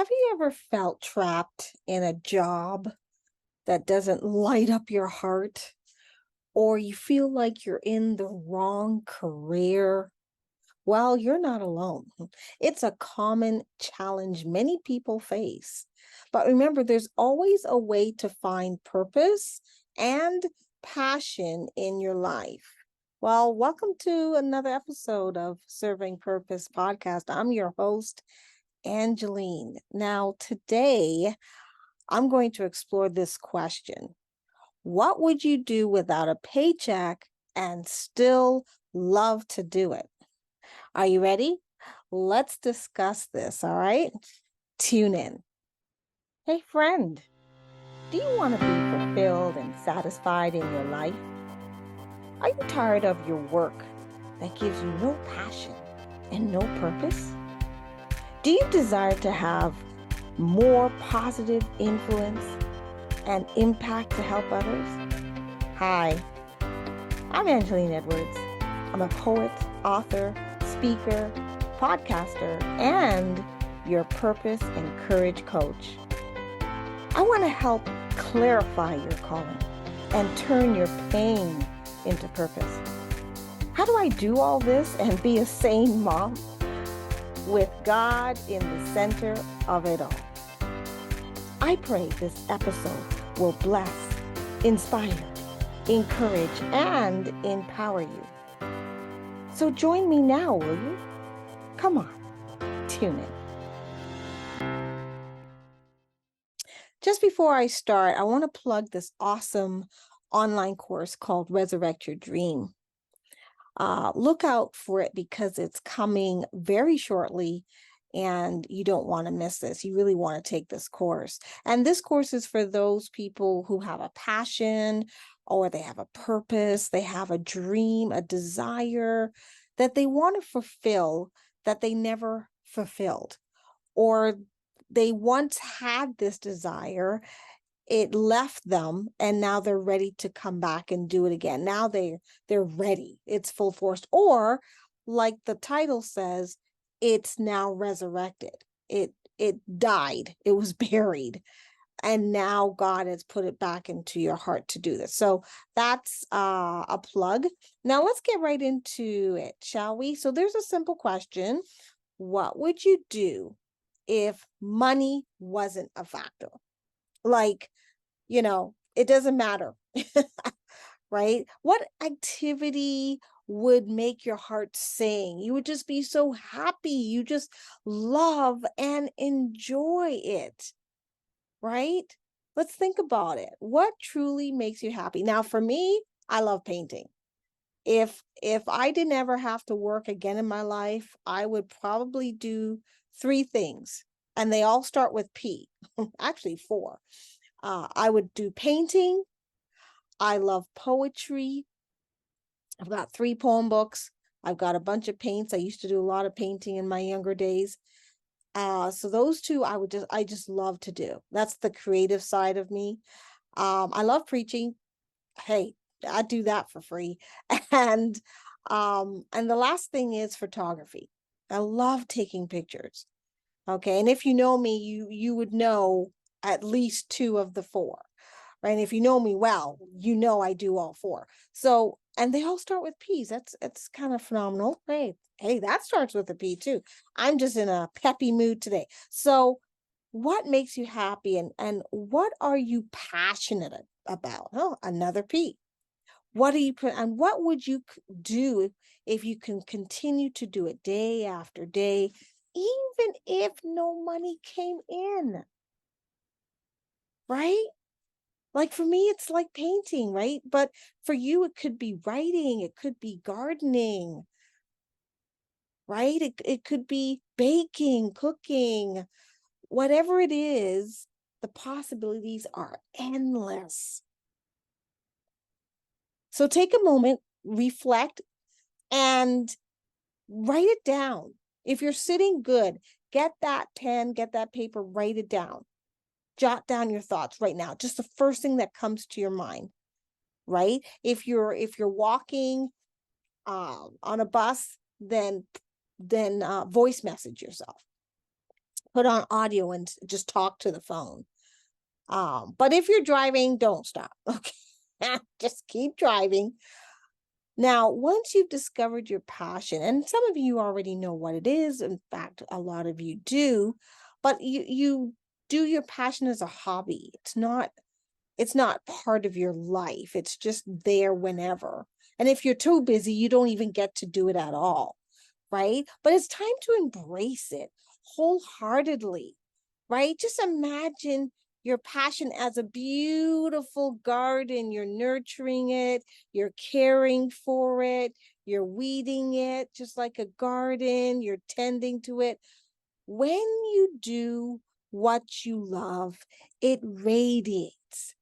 Have you ever felt trapped in a job that doesn't light up your heart, or you feel like you're in the wrong career? Well, you're not alone. It's a common challenge many people face. But remember, there's always a way to find purpose and passion in your life. Well, welcome to another episode of Serving Purpose podcast. I'm your host, Angeline. Now, today I'm going to explore this question. What would you do without a paycheck and still love to do it? Are you ready? Let's discuss this, all right? Tune in. Hey, friend, do you want to be fulfilled and satisfied in your life? Are you tired of your work that gives you no passion and no purpose? Do you desire to have more positive influence and impact to help others? Hi, I'm Angeline Edwards. I'm a poet, author, speaker, podcaster, and your purpose and courage coach. I want to help clarify your calling and turn your pain into purpose. How do I do all this and be a sane mom? With God in the center of it all. I pray this episode will bless, inspire, encourage, and empower you. So join me now, will you? Come on, tune in. Just before I start, I want to plug this awesome online course called Resurrect Your Dream. Look out for it because it's coming very shortly and you don't want to miss this. You really want to take this course. And this course is for those people who have a passion or they have a purpose, they have a dream, a desire that they want to fulfill that they never fulfilled, or they once had this desire, it left them, and now they're ready to come back and do it again. Now they're ready. It's full force. Or like the title says, it's now resurrected. It died. It was buried. And now God has put it back into your heart to do this. So that's a plug. Now let's get right into it, shall we? So there's a simple question. What would you do if money wasn't a factor? Like, it doesn't matter, right? What activity would make your heart sing? You would just be so happy. You just love and enjoy it, right? Let's think about it. What truly makes you happy? Now, for me, I love painting. If I didn't ever have to work again in my life, I would probably do 3 things, and they all start with P. Actually, 4. I would do painting. I love poetry. I've got 3 poem books. I've got a bunch of paints. I used to do a lot of painting in my younger days. So those 2 I just love to do. That's the creative side of me. I love preaching. Hey, I do that for free. And the last thing is photography. I love taking pictures. Okay. And if you know me, you would know at least 2 of the 4, right? And if you know me well, I do all 4. So, and they all start with P's. It's kind of phenomenal. Hey, that starts with a P too. I'm just in a peppy mood today. So what makes you happy, and what are you passionate about? Oh, another P. What do you put, and what would you do if you can continue to do it day after day, even if no money came in, right? Like for me, it's like painting, right? But for you, it could be writing, it could be gardening, right? It could be baking, cooking, whatever it is, the possibilities are endless. So take a moment, reflect, and write it down. If you're sitting good, get that pen, get that paper, write it down. Jot down your thoughts right now, just the first thing that comes to your mind, right? If you're walking on a bus, then voice message yourself. put on audio and just talk to the phone. But if you're driving, don't stop. Okay. Just keep driving. Now, once you've discovered your passion, and some of you already know what it is, in fact, a lot of you do, but you do your passion as a hobby. It's not part of your life. It's just there whenever. And if you're too busy, you don't even get to do it at all, right? But it's time to embrace it wholeheartedly, right? Just imagine your passion as a beautiful garden. You're nurturing it, you're caring for it, you're weeding it just like a garden, you're tending to it. When you do what you love, it radiates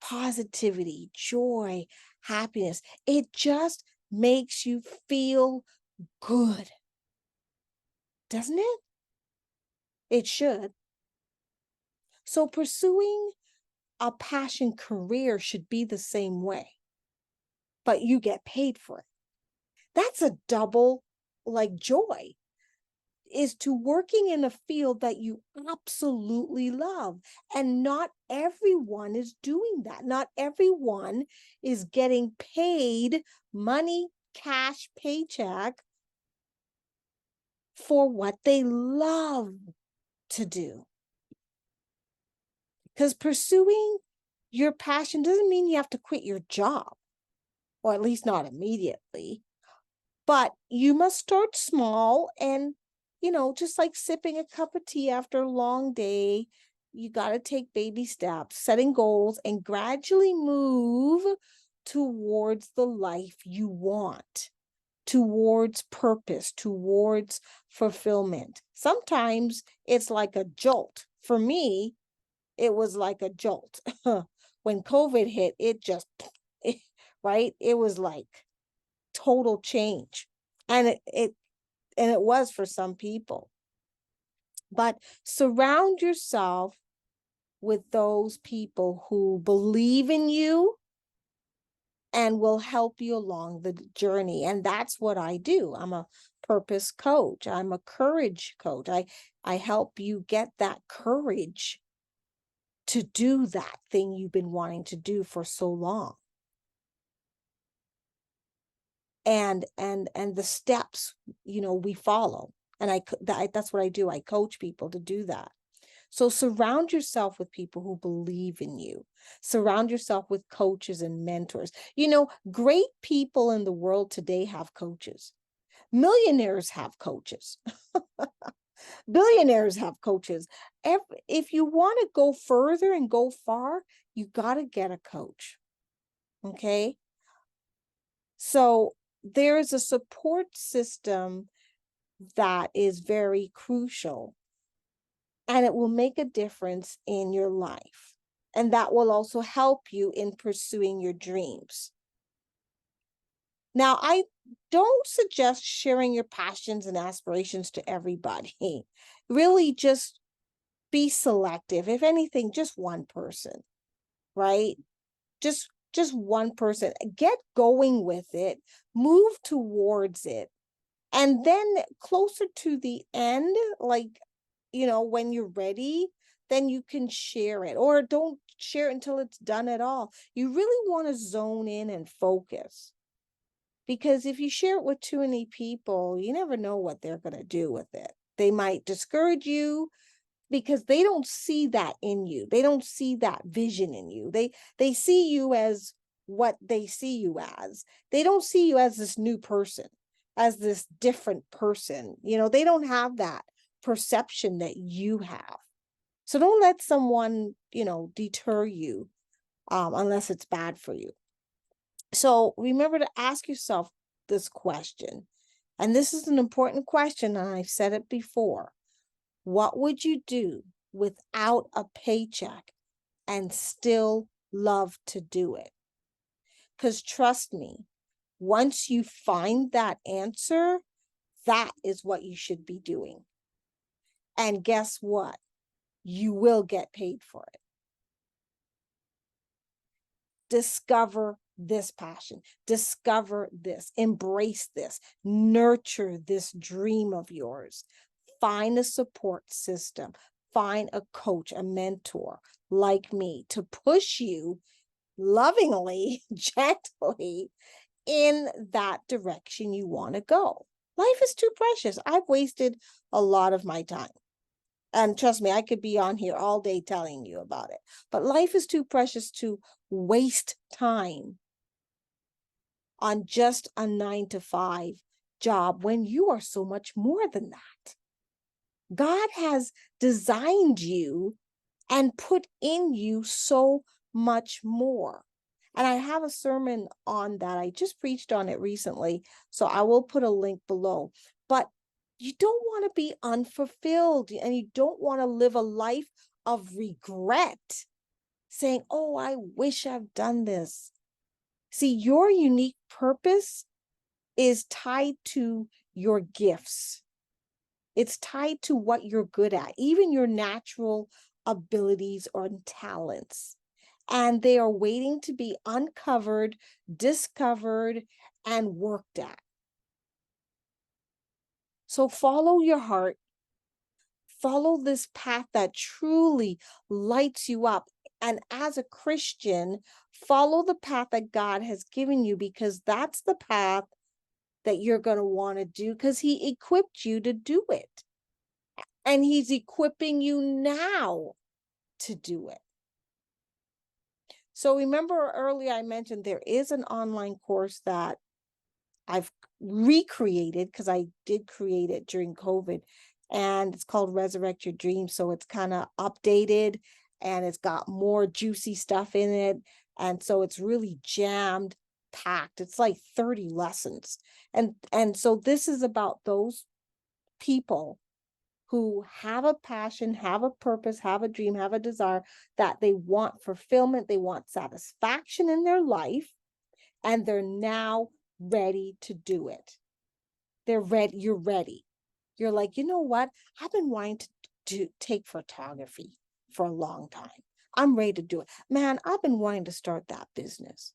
positivity, joy, happiness. It just makes you feel good, doesn't it? It should. So pursuing a passion career should be the same way, but you get paid for it. That's a double like joy, is to working in a field that you absolutely love. And not everyone is doing that. Not everyone is getting paid money, cash, paycheck for what they love to do. Because pursuing your passion doesn't mean you have to quit your job, or at least not immediately. But you must start small and, just like sipping a cup of tea after a long day, you got to take baby steps, setting goals, and gradually move towards the life you want, towards purpose, towards fulfillment. Sometimes it's like a jolt. For me, it was like a jolt. When COVID hit, it just, right? It was like total change. And it was for some people. But surround yourself with those people who believe in you and will help you along the journey. And that's what I do. I'm a purpose coach. I'm a courage coach. I help you get that courage to do that thing you've been wanting to do for so long. And the steps, we follow. And that's what I do. I coach people to do that. So surround yourself with people who believe in you. Surround yourself with coaches and mentors. Great people in the world today have coaches. Millionaires have coaches. Billionaires have coaches. If you want to go further and go far, you got to get a coach. Okay? So there is a support system that is very crucial, and it will make a difference in your life. And that will also help you in pursuing your dreams. Now, I don't suggest sharing your passions and aspirations to everybody. Really, just be selective. If anything, just one person, right? Just one person. Get going with it, move towards it. And then closer to the end, like, when you're ready, then you can share it, or don't share it until it's done at all. You really want to zone in and focus, because if you share it with too many people, you never know what they're going to do with it. They might discourage you because they don't see that in you. They don't see that vision in you. They see you as what they see you as. They don't see you as this new person, as this different person. They don't have that perception that you have. So don't let someone, deter you, unless it's bad for you. So remember to ask yourself this question. And this is an important question, and I've said it before. What would you do without a paycheck and still love to do it? Because trust me, once you find that answer, that is what you should be doing. And guess what? You will get paid for it. Discover this passion. Discover this. Embrace this. Nurture this dream of yours. Find a support system. Find a coach, a mentor like me to push you lovingly, gently in that direction you want to go. Life is too precious. I've wasted a lot of my time. And trust me, I could be on here all day telling you about it. But life is too precious to waste time on just a 9 to 5 job when you are so much more than that. God has designed you and put in you so much more. And I have a sermon on that. I just preached on it recently, so I will put a link below. But you don't want to be unfulfilled, and you don't want to live a life of regret, saying, oh, I wish I've done this. See, your unique purpose is tied to your gifts. It's tied to what you're good at, even your natural abilities or talents. And they are waiting to be uncovered, discovered, and worked at. So follow your heart. Follow this path that truly lights you up. And as a Christian, follow the path that God has given you, because that's the path that you're going to want to do, because he equipped you to do it. And he's equipping you now to do it. So remember earlier I mentioned there is an online course that I've recreated, because I did create it during COVID, and it's called Resurrect Your Dream. So it's kind of updated and it's got more juicy stuff in it. And so it's really jammed packed. It's like 30 lessons. And so this is about those people who have a passion, have a purpose, have a dream, have a desire, that they want fulfillment, they want satisfaction in their life, and they're now ready to do it. They're ready. You're ready. You're like, you know what? I've been wanting to take photography for a long time. I'm ready to do it. Man, I've been wanting to start that business.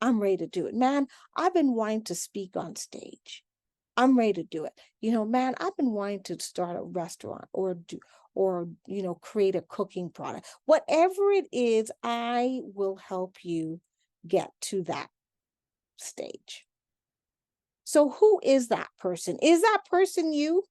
I'm ready to do it. Man, I've been wanting to speak on stage. I'm ready to do it. Man, I've been wanting to start a restaurant or create a cooking product. Whatever it is, I will help you get to that stage. So who is that person? Is that person you?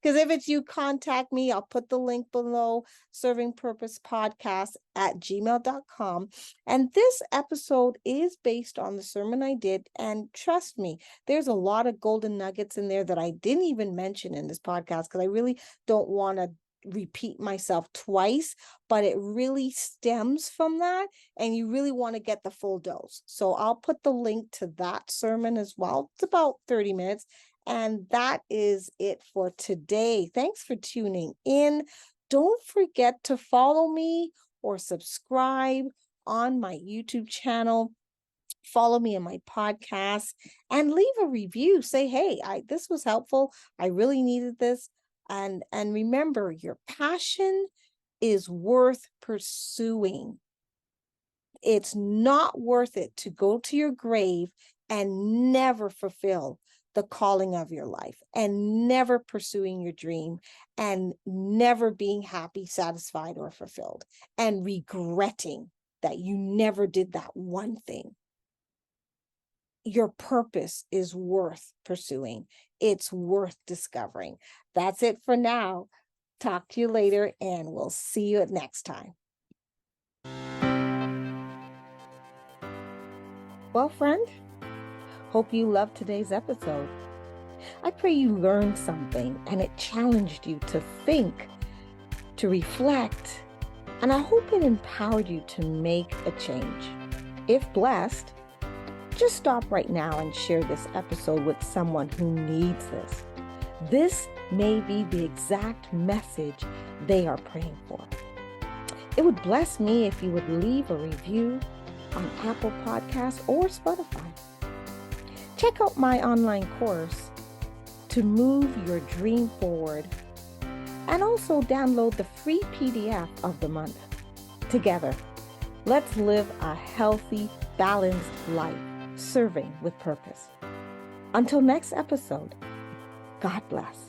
Because if it's you, contact me. I'll put the link below, servingpurposepodcast@gmail.com. And this episode is based on the sermon I did. And trust me, there's a lot of golden nuggets in there that I didn't even mention in this podcast, because I really don't want to repeat myself twice, but it really stems from that, and you really want to get the full dose. So I'll put the link to that sermon as well. It's about 30 minutes. And that is it for today. Thanks for tuning in. Don't forget to follow me or subscribe on my YouTube channel. Follow me in my podcast and leave a review. Say, hey, this was helpful. I really needed this. And remember, your passion is worth pursuing. It's not worth it to go to your grave and never fulfill the calling of your life, and never pursuing your dream, and never being happy, satisfied, or fulfilled, and regretting that you never did that one thing. Your purpose is worth pursuing. It's worth discovering. That's it for now. Talk to you later, and we'll see you next time. Well, friend, hope you loved today's episode. I pray you learned something and it challenged you to think, to reflect, and I hope it empowered you to make a change. If blessed, just stop right now and share this episode with someone who needs this. This may be the exact message they are praying for. It would bless me if you would leave a review on Apple Podcasts or Spotify. Check out my online course to move your dream forward, and also download the free PDF of the month. Together, let's live a healthy, balanced life, serving with purpose. Until next episode, God bless.